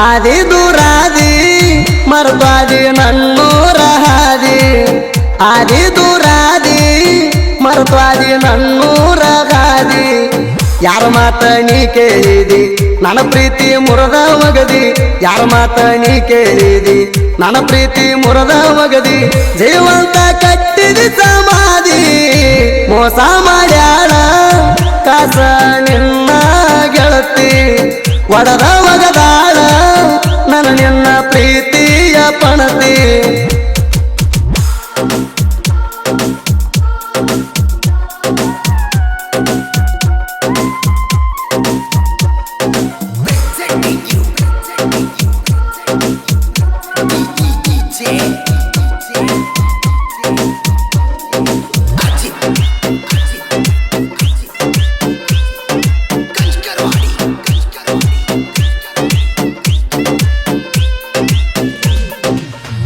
ಆದಿ ದೂರಾದಿ ಮರ್ತಾದಿ ನನ್ನೂರ ಹಾದಿ ಆದಿ ದೂರಾದಿ ಮರ್ತಾದಿ ನನ್ನೂರ ಹಾದಿ ಯಾರ ಮಾತ ನೀ ಕೇಳಿದಿ ನನ್ನ ಪ್ರೀತಿ ಮುರದ ಮಗದಿ ಯಾರ ಮಾತ ನೀ ಕೇಳಿದಿ ನನ್ನ ಪ್ರೀತಿ ಮುರದ ಮಗದಿ ಜೀವಂತ ಕಟ್ಟಿದಿ ಸಮಾಧಿ ಮೋಸ ಮಾಡ್ಯಾಳ ಕಾಸ ನಿನ್ನ ಗೆಳತಿ ಒಡದ ಒಗದಾಳ ನನ್ನ ನಿನ್ನ ಪ್ರೀತಿಯ ಪಣತಿ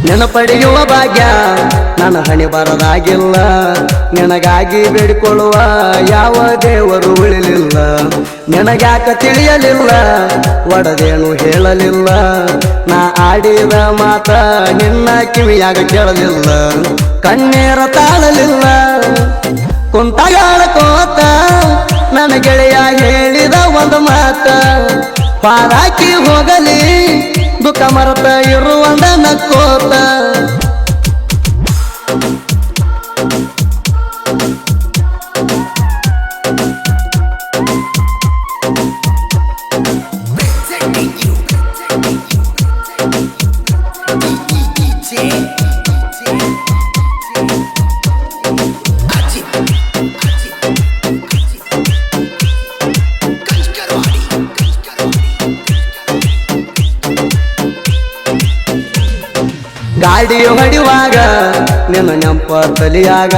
ನೆನಪಡೆಯುವ ಭಾಗ್ಯ ನನ್ನ ಹಣೆ ಬರದಾಗಿಲ್ಲ ನಿನಗಾಗಿ ಬೇಡಿಕೊಳ್ಳುವ ಯಾವ ದೇವರು ಉಳಿಲಿಲ್ಲ ನಿನಗ್ಯಾಕ ತಿಳಿಯಲಿಲ್ಲ ಒಡದೇನು ಹೇಳಲಿಲ್ಲ ನಾ ಆಡಿದ ಮಾತ ನಿನ್ನ ಕಿವಿಯಾಗ ಕೇಳಲಿಲ್ಲ ಕಣ್ಣೀರ ತಾಳಲಿಲ್ಲ ಕುಂತಗಾಳ ಕೋತ ನನ್ನ ಗೆಳೆಯ ಹೇಳಿದ ಒಂದು ಮಾತ ಪಾರಾಕಿ ಹೋಗಲಿ ದುಃಖ ಮರತ ಇರುವಂದ ನಕ್ಕೋತ ಗಾಡಿ ಹೊಡಿವಾಗ ನಿನ್ನ ನೆಂಪ ತಲಿಯಾಗ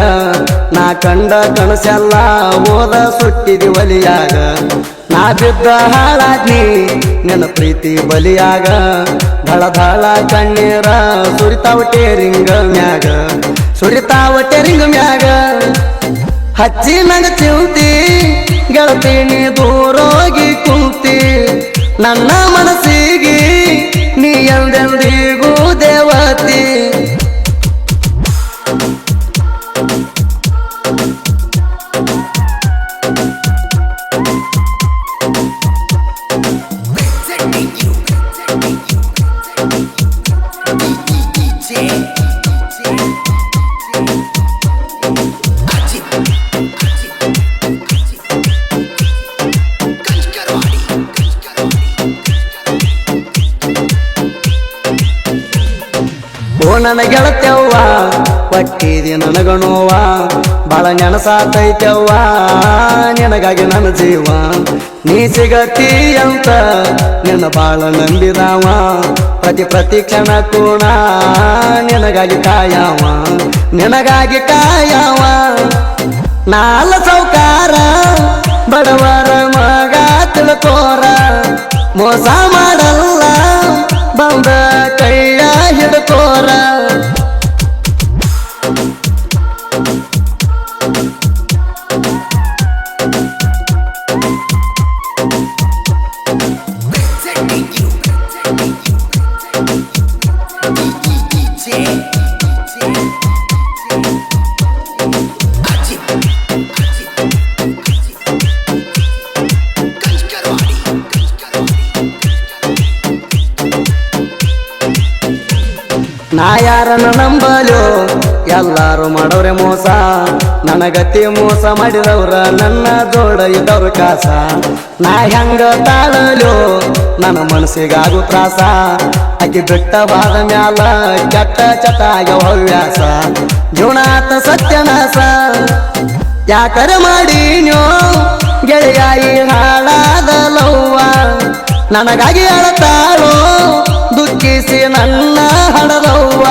ನಾ ಕಂಡ ಕನಸೆಲ್ಲ ಓದ ಸುಟ್ಟಿದಿ ಒಲಿಯಾಗ ನಾ ಬಿದ್ದ ಹಾಳಾದ್ನಿ ನಿನ್ನ ಪ್ರೀತಿ ಬಲಿಯಾಗ ಧಳ ಧಳ ಕಣ್ಣೀರ ಸುರಿತಾವ ಟೇರಿಂಗ ಮ್ಯಾಗ ಸುರಿತಾವ ಟೇರಿಂಗ ಮ್ಯಾಗ ಹಚ್ಚಿ ನಂಗ ಚಿಂತಿ ಗೆಳತೀನಿ ದೂರೋಗಿ ಕುಂತಿ ನನ್ನ ಮನಸ್ಸಿಗೆ ನೀ ಎಂದೆಂದಿಗೂ ದೇವತಿ ಓ ನನ್ನ ಗೆಳತ್ಯವ್ವ ಪಟ್ಟಿದಿ ನನಗಣೋವ ಬಾಳ ನೆನಸಾತೈತವ್ವ ನಿನಗಾಗಿ ನನ್ನ ಜೀವ ನೀ ಸಿಗತಿ ಅಂತ ನಿನ್ನ ಬಾಳ ನಂಬಿದಾವ ಪ್ರತಿ ಕ್ಷಣ ಕೋಣ ನಿನಗಾಗಿ ಕಾಯವ ನಿನಗಾಗಿ ಕಾಯವ ನಾಲ ಸೌಕಾರ ಬಡವರ ಮಗ ತಿಳ್ಕೋರ ಮೋಸ ಮಾಡಲ್ಲ ಬಂದ ಕೈಯ ಹಿಡ್ಕೋರ ನಾ ಯಾರನ್ನ ನಂಬಲು ಎಲ್ಲಾರು ಮಾಡೋರೆ ಮೋಸ ನನಗತಿ ಮೋಸ ಮಾಡಿದವ್ರ ನನ್ನ ಜೋಡ ಇದ್ದವ್ರ ಕಾಸ ನಾ ಹೆಂಗ ತಾಳಲು ನನ್ನ ಮನಸ್ಸಿಗಾಗು ತ್ರಾಸ ಆಕಿ ಬಿಟ್ಟ ಬಾದ ಮ್ಯಾಲ ಕೆಟ್ಟ ಚಟ ಆಗ್ಯವ ಹವ್ಯಾಸ ಜೀವನಾತ ಸತ್ಯನಾಸ ಯಾಕರ ಮಾಡೀನ್ಯೋ ಗೆಳೆಯಾಯಿ ಹಾಳಾದ ಲವ್ವ ನನಗಾಗಿ ಅಳತಾಳೋ ದುಃಖಿಸಿ ನನ್ನ ಹಡದವ್ವ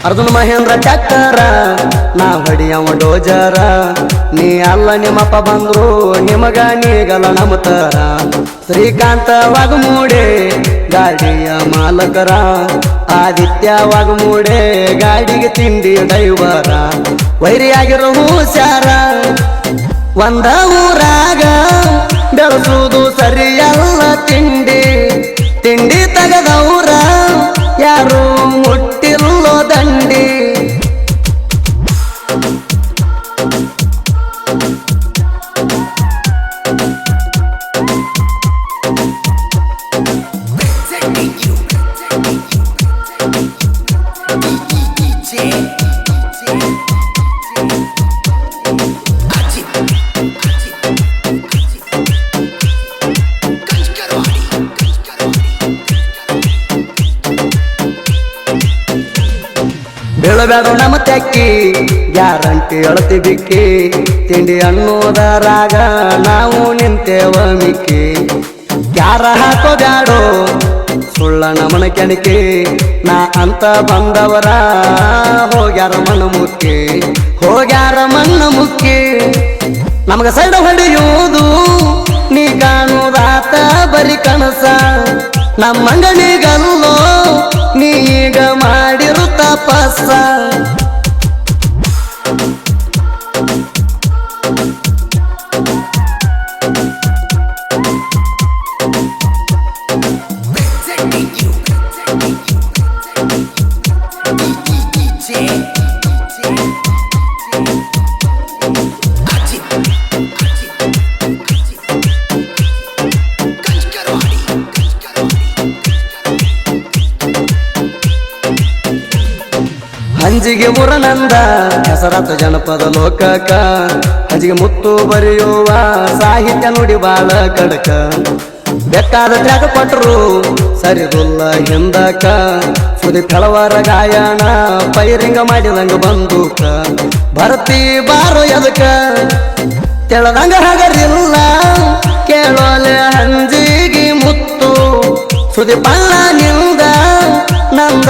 ಅರ್ಜುನ್ ಮಹೇಂದ್ರ ಟ್ಯಾಕ್ಟರ ನಾ ಹೊಡಿಯವ ಡೋಜರ ನೀ ಅಲ್ಲ ನಿಮ್ಮಪ್ಪ ಬಂದ್ರು ನಿಮಗ ನೀಗಲ್ಲ ನಮತರ ಶ್ರೀಕಾಂತ ವಾಗಮೂಡೆ ಗಾಡಿಯ ಮಾಲಕರ ಆದಿತ್ಯ ವಾಗಮೂಡೆ ಗಾಡಿಗೆ ತಿಂಡಿ ಡೈವರ ವೈರಿಯಾಗಿರೋ ಹುಷಾರ ಒಂದ ಊರಾಗ ಬೆಳೆಸುವುದು ಸರಿಯಲ್ಲ ತಿಂಡಿ ತಿಂಡಿ ತಗದವ್ರ ಯಾರು ಮುಟ್ಟಿಲ್ಲೋ ದಂಡಿ ಬೀಳಬೇಡ ನಮ್ಮ ತೆಕ್ಕಿ ಗ್ಯಾರಂಟಿ ಅಳತಿ ಬಿಕ್ಕಿ ತಿಂಡಿ ಅನ್ನೋದರಾಗ ನಾವು ನಿಂತೇವ ಮಿಕ್ಕಿ ಯಾರ ಹಾಕೋ ಬ್ಯಾಡೋ ಸುಳ್ಳ ನಮನ ಕೆಣಕಿ ನಾ ಅಂತ ಬಂದವರ ಹೋಗ್ಯಾರ ಮಣ್ಣು ಮುಕ್ಕಿ ಹೋಗ್ಯಾರ ಮಣ್ಣು ಮುಕ್ಕಿ ನಮಗ ಸೈಡ್ ಹೊಡೆಯುವುದು ನೀ ಕಾಣುದಾತ ಬರಿ ಕನಸ ನಮ್ಮಂಗನಿಗಲ್ಲೋ ನೀ ಈಗ ಮಾಡಿರು ತಪಸ್ಸ ಹಂಜಿಗೆ ಮುರನಂದ ಹೆಸರಾತ ಜನಪದ ಲೋಕಕ ಹಂಜಿಗೆ ಮುತ್ತು ಬರೆಯುವ ಸಾಹಿತ್ಯ ನುಡಿ ಬಾಳ ಕಡಕ ಬೆಕ್ಕಾದ ತ್ಯಾಗ ಕೊಟ್ಟರು ಸರಿದುಲ್ಲ ಹಿಂದಕ ಸುದಿ ಫೆಳವರ ಗಾಯನ ಪೈರಿಂಗ ಮಾಡಿದಂಗ ಬಂದೂಕ ಭರ್ತಿ ಬಾರೋ ಎದಕ ತೆಳದಂಗ ಹಗರಿಲ್ಲ ಕೇಳೋಲೆ ಹಂಜಿಗೆ ಮುತ್ತು ಸುದಿ ಪಳ್ಳ ನಿಲ್ದ ನಂದ